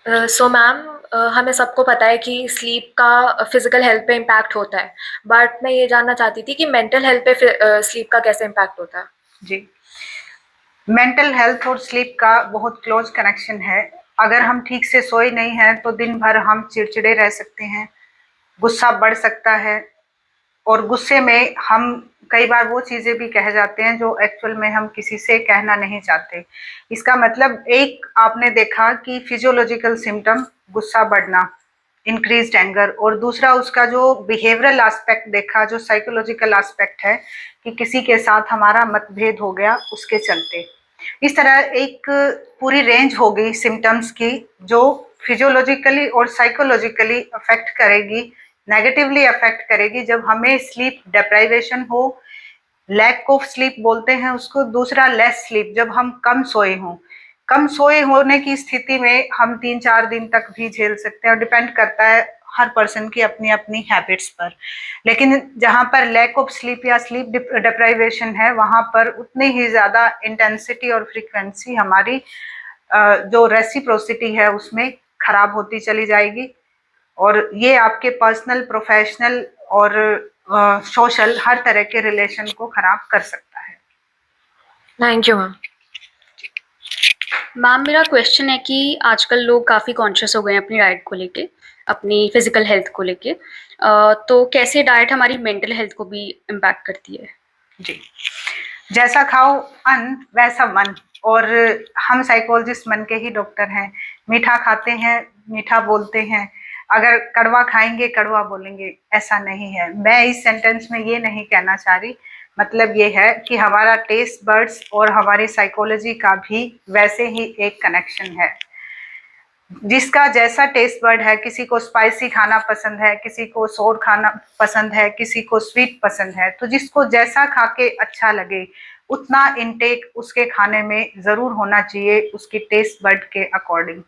So ma'am, हमें सबको पता है कि स्लीप का फिजिकल हेल्थ पे इम्पैक्ट होता है, बट मैं ये जानना चाहती थी कि मेंटल हेल्थ पे स्लीप का कैसे इम्पैक्ट होता है। जी, मेंटल हेल्थ और स्लीप का बहुत क्लोज कनेक्शन है। अगर हम ठीक से सोए नहीं हैं तो दिन भर हम चिड़चिड़े रह सकते हैं, गुस्सा बढ़ सकता है और गुस्से में हम कई बार वो चीज़ें भी कह जाते हैं जो एक्चुअल में हम किसी से कहना नहीं चाहते। इसका मतलब एक आपने देखा कि फिजियोलॉजिकल सिम्पटम गुस्सा बढ़ना, इंक्रीज्ड एंगर, और दूसरा उसका जो बिहेवियरल एस्पेक्ट देखा, जो साइकोलॉजिकल एस्पेक्ट है कि किसी के साथ हमारा मतभेद हो गया उसके चलते। इस तरह एक पूरी रेंज हो गई सिम्टम्स की जो फिजियोलॉजिकली और साइकोलॉजिकली अफेक्ट करेगी, नेगेटिवली अफेक्ट करेगी जब हमें स्लीप डिप्राइवेशन हो, लैक ऑफ स्लीप बोलते हैं उसको। दूसरा लेस स्लीप, जब हम कम सोए हों। कम सोए होने की स्थिति में हम 3-4 दिन तक भी झेल सकते हैं और डिपेंड करता है हर पर्सन की अपनी अपनी हैबिट्स पर। लेकिन जहां पर लैक ऑफ स्लीप या स्लीप डिप्राइवेशन है वहां पर उतनी ही ज्यादा इंटेंसिटी और फ्रीक्वेंसी हमारी जो रेसिप्रोसिटी है उसमें खराब होती चली जाएगी, और ये आपके पर्सनल, प्रोफेशनल और सोशल हर तरह के रिलेशन को खराब कर सकता है। Thank you ma'am. मैम, मेरा क्वेश्चन है कि आजकल लोग काफ़ी कॉन्शियस हो गए हैं अपनी डाइट को लेके, अपनी फिजिकल हेल्थ को लेके। तो कैसे डाइट हमारी मेंटल हेल्थ को भी इम्पैक्ट करती है? जी, जैसा खाओ अन्न वैसा मन, और हम साइकोलॉजिस्ट मन के ही डॉक्टर हैं। मीठा खाते हैं मीठा बोलते हैं, अगर कड़वा खाएंगे कड़वा बोलेंगे, ऐसा नहीं है। मैं इस सेंटेंस में ये नहीं कहना चाह रही, मतलब ये है कि हमारा टेस्ट बर्ड्स और हमारी साइकोलॉजी का भी वैसे ही एक कनेक्शन है। जिसका जैसा टेस्ट बर्ड है, किसी को स्पाइसी खाना पसंद है, किसी को सोर खाना पसंद है, किसी को स्वीट पसंद है, तो जिसको जैसा खा के अच्छा लगे उतना इनटेक उसके खाने में जरूर होना चाहिए उसकी टेस्ट बर्ड के अकॉर्डिंग।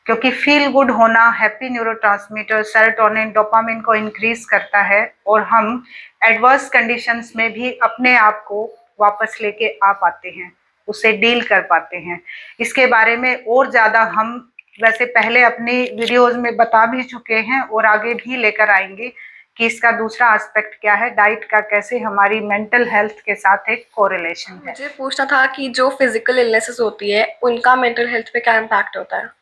क्योंकि फील गुड होना हैप्पी न्यूरोट्रांसमीटर सेरोटोनिन डोपामिन को इंक्रीज करता है और हम एडवर्स कंडीशंस में भी अपने आप को वापस लेके आ पाते हैं, उससे डील कर पाते हैं। इसके बारे में और ज्यादा हम वैसे पहले अपनी वीडियोस में बता भी चुके हैं और आगे भी लेकर आएंगे कि इसका दूसरा एस्पेक्ट क्या है, डाइट का कैसे हमारी मेंटल हेल्थ के साथ एक कोरिलेशन है। मुझे पूछना था कि जो फिजिकल इलनेसेस होती है उनका मेंटल हेल्थ पे क्या इम्पैक्ट होता है।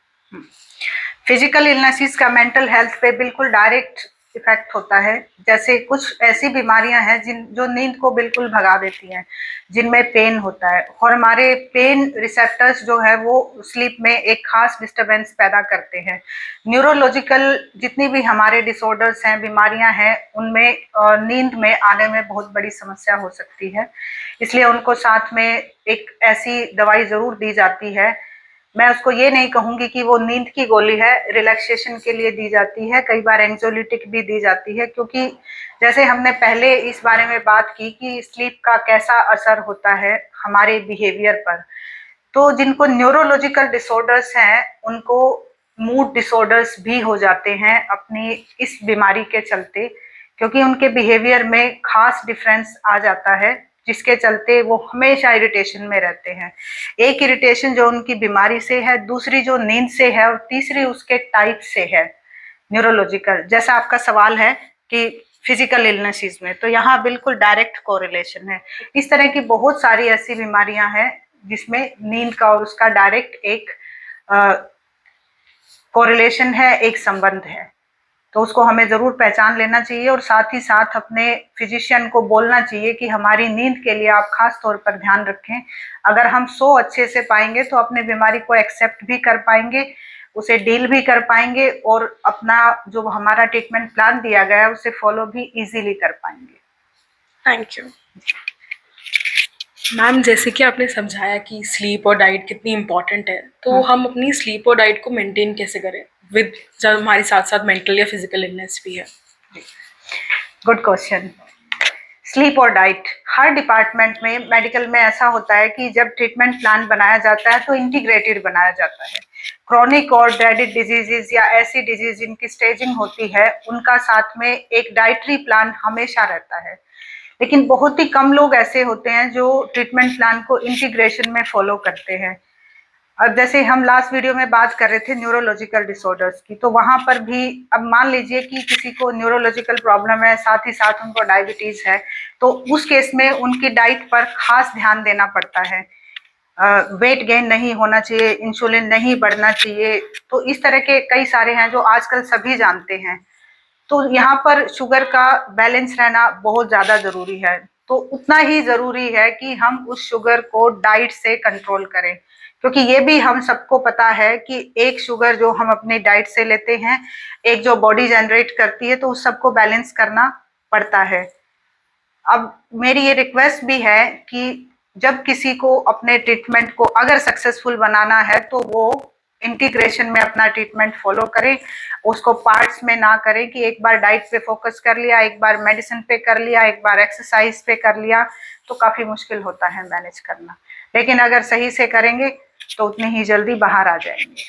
फिजिकल इलनेसेस का मेंटल हेल्थ पे बिल्कुल डायरेक्ट इफेक्ट होता है। जैसे कुछ ऐसी बीमारियां हैं जो नींद को बिल्कुल भगा देती हैं, जिनमें पेन होता है, और हमारे पेन रिसेप्टर्स जो है वो स्लीप में एक खास डिस्टरबेंस पैदा करते हैं। न्यूरोलॉजिकल जितनी भी हमारे डिसऑर्डर्स हैं, बीमारियां हैं, उनमें नींद में आने में बहुत बड़ी समस्या हो सकती है। इसलिए उनको साथ में एक ऐसी दवाई जरूर दी जाती है। मैं उसको ये नहीं कहूंगी कि वो नींद की गोली है, रिलैक्सेशन के लिए दी जाती है, कई बार एंग्जोलिटिक भी दी जाती है। क्योंकि जैसे हमने पहले इस बारे में बात की कि स्लीप का कैसा असर होता है हमारे बिहेवियर पर, तो जिनको न्यूरोलॉजिकल डिसऑर्डर्स हैं उनको मूड डिसऑर्डर्स भी हो जाते हैं अपनी इस बीमारी के चलते, क्योंकि उनके बिहेवियर में खास डिफरेंस आ जाता है जिसके चलते वो हमेशा इरिटेशन में रहते हैं। एक इरिटेशन जो उनकी बीमारी से है, दूसरी जो नींद से है, और तीसरी उसके टाइप से है न्यूरोलॉजिकल। जैसा आपका सवाल है कि फिजिकल इलनेसेस में, तो यहाँ बिल्कुल डायरेक्ट कोरिलेशन है। इस तरह की बहुत सारी ऐसी बीमारियां हैं जिसमें नींद का और उसका डायरेक्ट एक कोरिलेशन है, एक संबंध है। तो उसको हमें जरूर पहचान लेना चाहिए और साथ ही साथ अपने फिजिशियन को बोलना चाहिए कि हमारी नींद के लिए आप खास तौर पर ध्यान रखें। अगर हम सो अच्छे से पाएंगे तो अपने बीमारी को एक्सेप्ट भी कर पाएंगे, उसे डील भी कर पाएंगे और अपना जो हमारा ट्रीटमेंट प्लान दिया गया है उसे फॉलो भी इजीली कर पाएंगे। Thank you ma'am. जैसे कि आपने समझाया कि स्लीप और डाइट कितनी इम्पोर्टेंट है, तो हम अपनी स्लीप और डाइट को मेंटेन कैसे करें विद जब हमारे साथ साथ मेंटल या फिजिकल इलनेस भी है। Good question. स्लीप और डाइट हर डिपार्टमेंट में, मेडिकल में ऐसा होता है कि जब ट्रीटमेंट प्लान बनाया जाता है तो इंटीग्रेटेड बनाया जाता है। क्रॉनिक और ड्रेडेड डिजीजेस या ऐसी डिजीज जिनकी स्टेजिंग होती है उनका साथ में एक डाइटरी प्लान हमेशा रहता है। लेकिन बहुत ही कम लोग ऐसे होते हैं जो ट्रीटमेंट प्लान को इंटीग्रेशन में फॉलो करते हैं। अब जैसे हम लास्ट वीडियो में बात कर रहे थे न्यूरोलॉजिकल डिसऑर्डर्स की, तो वहां पर भी अब मान लीजिए कि किसी को न्यूरोलॉजिकल प्रॉब्लम है, साथ ही साथ उनको डायबिटीज है, तो उस केस में उनकी डाइट पर खास ध्यान देना पड़ता है। वेट गेन नहीं होना चाहिए, इंसुलिन नहीं बढ़ना चाहिए, तो इस तरह के कई सारे हैं जो आजकल सभी जानते हैं। तो यहाँ पर शुगर का बैलेंस रहना बहुत ज्यादा जरूरी है। तो उतना ही जरूरी है कि हम उस शुगर को डाइट से कंट्रोल करें, क्योंकि ये भी हम सबको पता है कि एक शुगर जो हम अपनी डाइट से लेते हैं, एक जो बॉडी जनरेट करती है, तो उस सबको बैलेंस करना पड़ता है। अब मेरी ये रिक्वेस्ट भी है कि जब किसी को अपने ट्रीटमेंट को अगर सक्सेसफुल बनाना है तो वो इंटीग्रेशन में अपना ट्रीटमेंट फॉलो करें, उसको पार्ट्स में ना करें कि एक बार डाइट पे फोकस कर लिया, एक बार मेडिसिन पे कर लिया, एक बार एक्सरसाइज पे कर लिया, तो काफी मुश्किल होता है मैनेज करना। लेकिन अगर सही से करेंगे तो उतनी ही जल्दी बाहर आ जाएंगे।